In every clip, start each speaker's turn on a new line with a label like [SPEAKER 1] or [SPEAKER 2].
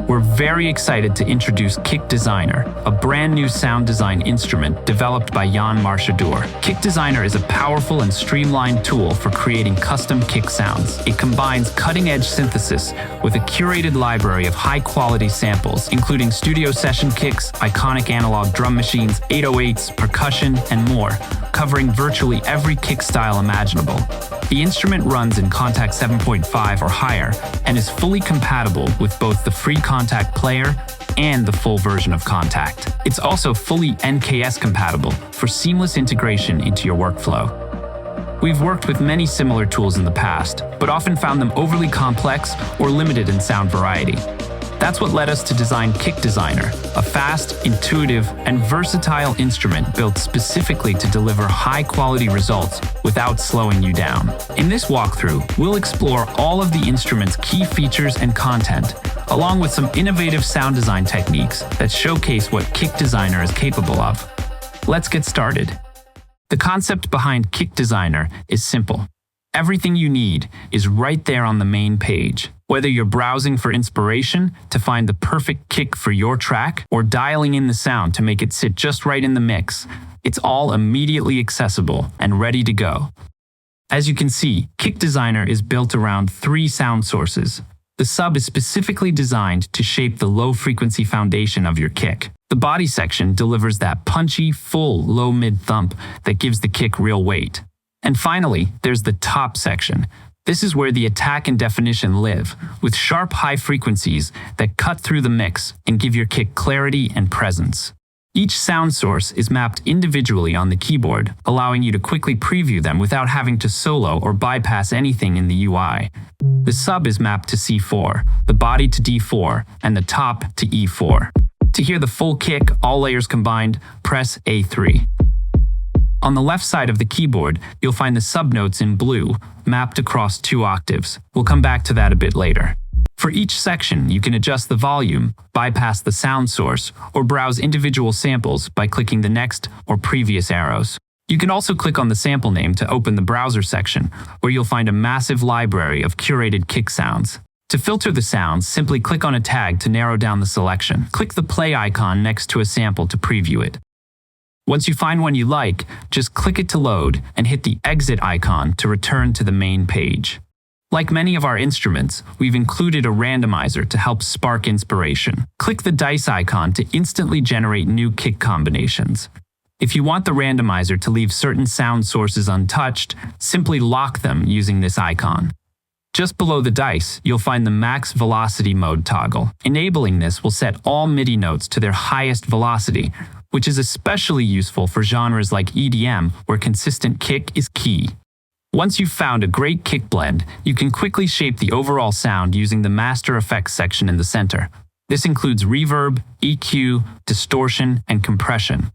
[SPEAKER 1] we're very excited to introduce Kick Designer, a brand new sound design instrument developed by Jan Marchador. Kick Designer is a powerful and streamlined tool for creating custom kick sounds. It combines cutting-edge synthesis with a curated library of high-quality samples, including studio session kicks, iconic analog drum machines, 808s, percussion, and more, covering virtually every kick style imaginable. The instrument runs in Contact 7.5 or higher and is fully compatible with both the free Contact player and the full version of Contact. It's also fully NKS compatible for seamless integration into your workflow. We've worked with many similar tools in the past, but often found them overly complex or limited in sound variety. That's what led us to design Kick Designer, a fast, intuitive, and versatile instrument built specifically to deliver high-quality results without slowing you down. In this walkthrough, we'll explore all of the instrument's key features and content, along with some innovative sound design techniques that showcase what Kick Designer is capable of. Let's get started. The concept behind Kick Designer is simple. Everything you need is right there on the main page. Whether you're browsing for inspiration to find the perfect kick for your track or dialing in the sound to make it sit just right in the mix, it's all immediately accessible and ready to go. As you can see, Kick Designer is built around 3 sound sources. The sub is specifically designed to shape the low-frequency foundation of your kick. The body section delivers that punchy, full, low-mid thump that gives the kick real weight. And finally, there's the top section. This is where the attack and definition live, with sharp high frequencies that cut through the mix and give your kick clarity and presence. Each sound source is mapped individually on the keyboard, allowing you to quickly preview them without having to solo or bypass anything in the UI. The sub is mapped to C4, the body to D4, and the top to E4. To hear the full kick, all layers combined, press A3. On the left side of the keyboard, you'll find the subnotes in blue, mapped across 2 octaves. We'll come back to that a bit later. For each section, you can adjust the volume, bypass the sound source, or browse individual samples by clicking the next or previous arrows. You can also click on the sample name to open the browser section, where you'll find a massive library of curated kick sounds. To filter the sounds, simply click on a tag to narrow down the selection. Click the play icon next to a sample to preview it. Once you find one you like, just click it to load and hit the exit icon to return to the main page. Like many of our instruments, we've included a randomizer to help spark inspiration. Click the dice icon to instantly generate new kick combinations. If you want the randomizer to leave certain sound sources untouched, simply lock them using this icon. Just below the dice, you'll find the max velocity mode toggle. Enabling this will set all MIDI notes to their highest velocity, which is especially useful for genres like EDM, where consistent kick is key. Once you've found a great kick blend, you can quickly shape the overall sound using the Master Effects section in the center. This includes reverb, EQ, distortion, and compression.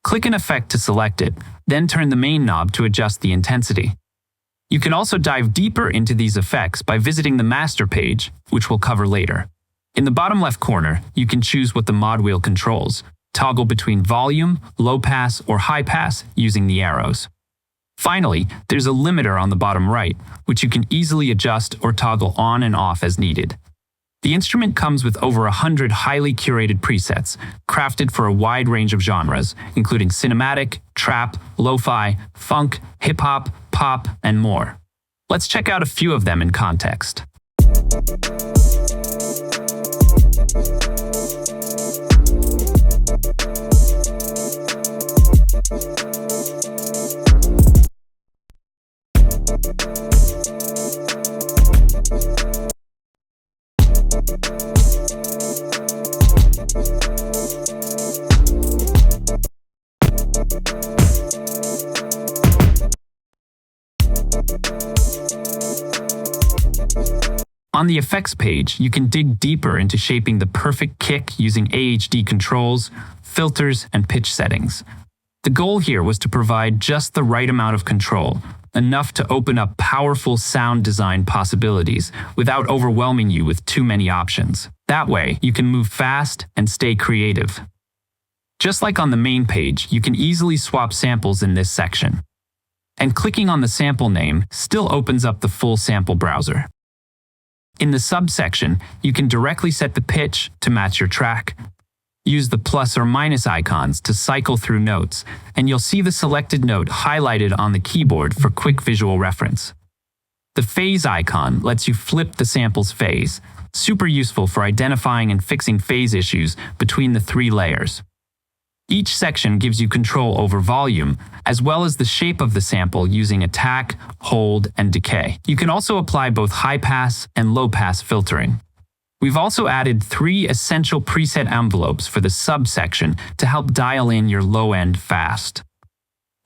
[SPEAKER 1] Click an effect to select it, then turn the main knob to adjust the intensity. You can also dive deeper into these effects by visiting the master page, which we'll cover later. In the bottom left corner, you can choose what the mod wheel controls. Toggle between volume, low pass, or high pass using the arrows. Finally, there's a limiter on the bottom right, which you can easily adjust or toggle on and off as needed. The instrument comes with over 100 highly curated presets, crafted for a wide range of genres, including cinematic, trap, lo-fi, funk, hip-hop, pop, and more. Let's check out a few of them in context. On the effects page, you can dig deeper into shaping the perfect kick using AHD controls, filters, and pitch settings. The goal here was to provide just the right amount of control, enough to open up powerful sound design possibilities without overwhelming you with too many options. That way, you can move fast and stay creative. Just like on the main page, you can easily swap samples in this section. And clicking on the sample name still opens up the full sample browser. In the subsection, you can directly set the pitch to match your track. Use the plus or minus icons to cycle through notes, and you'll see the selected note highlighted on the keyboard for quick visual reference. The phase icon lets you flip the sample's phase, super useful for identifying and fixing phase issues between the 3 layers. Each section gives you control over volume, as well as the shape of the sample using attack, hold, and decay. You can also apply both high-pass and low-pass filtering. We've also added 3 essential preset envelopes for the subsection to help dial in your low end fast.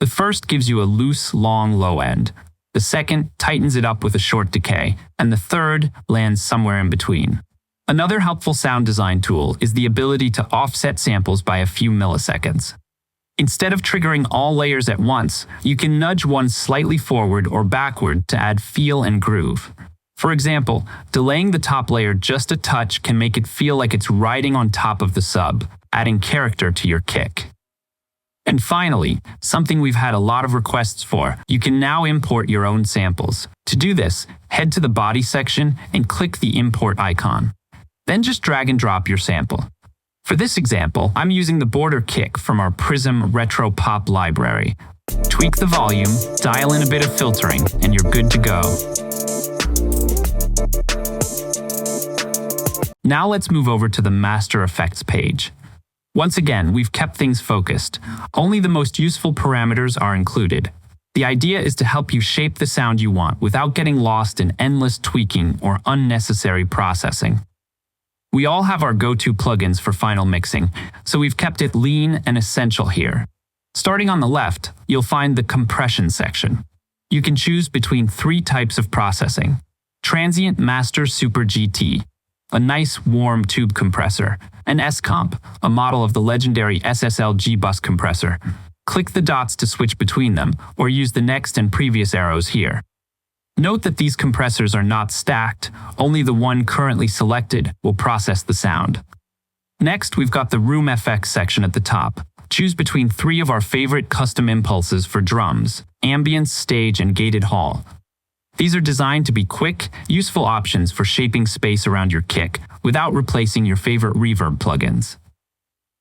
[SPEAKER 1] The first gives you a loose, long low end. The second tightens it up with a short decay, and the third lands somewhere in between. Another helpful sound design tool is the ability to offset samples by a few milliseconds. Instead of triggering all layers at once, you can nudge one slightly forward or backward to add feel and groove. For example, delaying the top layer just a touch can make it feel like it's riding on top of the sub, adding character to your kick. And finally, something we've had a lot of requests for, you can now import your own samples. To do this, head to the body section and click the import icon. Then just drag and drop your sample. For this example, I'm using the border kick from our Prism Retro Pop library. Tweak the volume, dial in a bit of filtering, and you're good to go. Now let's move over to the Master Effects page. Once again, we've kept things focused. Only the most useful parameters are included. The idea is to help you shape the sound you want without getting lost in endless tweaking or unnecessary processing. We all have our go-to plugins for final mixing, so we've kept it lean and essential here. Starting on the left, you'll find the compression section. You can choose between 3 types of processing. Transient Master Super GT, a nice warm tube compressor, and S-Comp, a model of the legendary SSL G-Bus compressor. Click the dots to switch between them, or use the next and previous arrows here. Note that these compressors are not stacked, only the one currently selected will process the sound. Next, we've got the Room FX section at the top. Choose between 3 of our favorite custom impulses for drums: ambience, stage, and gated hall. These are designed to be quick, useful options for shaping space around your kick without replacing your favorite reverb plugins.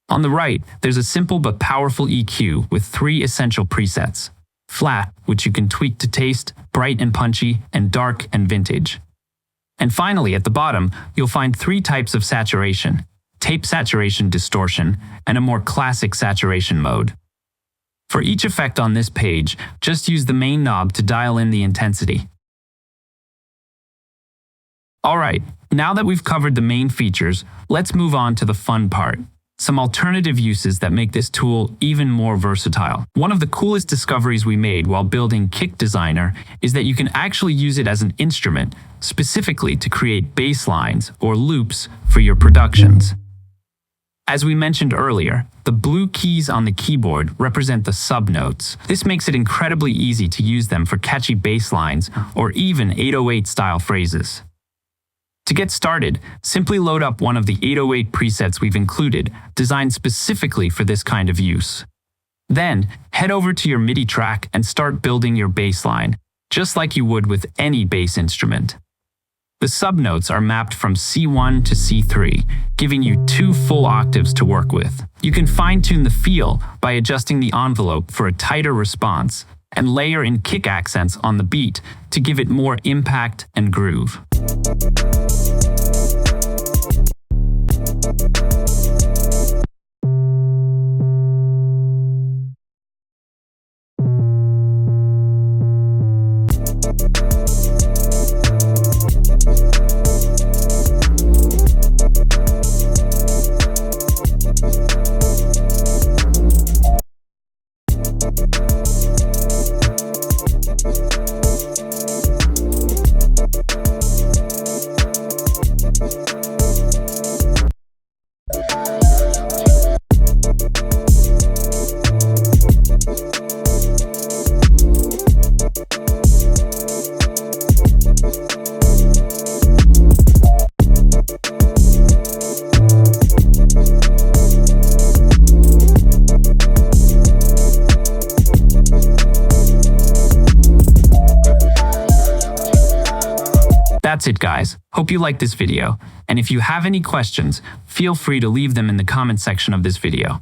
[SPEAKER 1] On the right, there's a simple but powerful EQ with 3 essential presets: flat, which you can tweak to taste, bright and punchy, and dark and vintage. And finally, at the bottom, you'll find 3 types of saturation: tape saturation distortion, and a more classic saturation mode. For each effect on this page, just use the main knob to dial in the intensity. Alright, now that we've covered the main features, let's move on to the fun part. Some alternative uses that make this tool even more versatile. One of the coolest discoveries we made while building Kick Designer is that you can actually use it as an instrument, specifically to create bass lines or loops for your productions. As we mentioned earlier, the blue keys on the keyboard represent the subnotes. This makes it incredibly easy to use them for catchy bass lines or even 808-style phrases. To get started, simply load up one of the 808 presets we've included, designed specifically for this kind of use. Then, head over to your MIDI track and start building your bass line, just like you would with any bass instrument. The subnotes are mapped from C1 to C3, giving you 2 full octaves to work with. You can fine-tune the feel by adjusting the envelope for a tighter response, and layer in kick accents on the beat to give it more impact and groove. That's it, guys. Hope you liked this video. And if you have any questions, feel free to leave them in the comment section of this video.